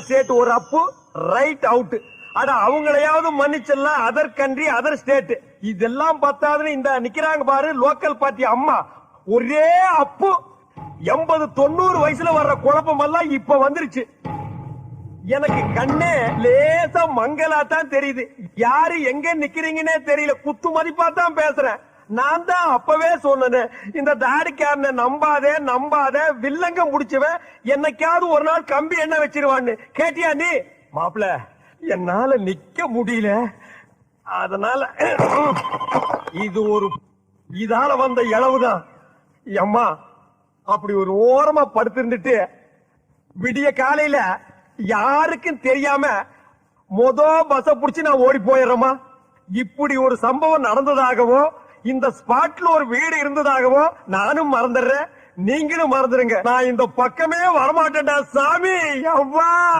State ஒரு அப்பு right out. அட அவங்களையாவது மன்னிச்சிடலாம், other country other state. இதெல்லாம் பத்தாதுன்னு இந்த நிக்கிறாங்க பாரு லோக்கல் பார்ட்டி அம்மா, ஒரே அப்பு. 80-90 வயசுல வர்ற குழப்பம் எல்லாம் இப்ப வந்துருச்சு. எனக்கு கண்ணே லேசா மங்கலாத்தான் தெரியுது. யாரு எங்க நிக்கிறீங்கன்னே தெரியல. குத்து மதிப்பா தான் பேசுறேன். நான் தான் அப்பவே சொன்னேன், இந்த தாடிக்காரனை நம்பாதே நம்பாதே, வில்லங்க முடிச்சவன் என்னைக்காவது ஒரு நாள் கம்பி என்ன வச்சிருவான்னு. கேட்டியா நீ? மாப்பிள என்னால நிக்க முடியல, அதனால இது ஒரு இதால வந்த இளவுதான். அம்மா அப்படி ஒரு ஓரமா படுத்திருந்துட்டு விடிய காலையில யாருக்கும் தெரியாம பஸ்ஸ புடிச்சு நான் ஓடி போயிடுறேமா. இப்படி ஒரு சம்பவம் நடந்ததாகவோ இந்த ஸ்பாட்ல ஒரு வீடு இருந்ததாகவோ நானும் மறந்துடுறேன், நீங்களும் மறந்துடுங்க. நான் இந்த பக்கமே வரமாட்டேன்டா சாமி. அவ்வா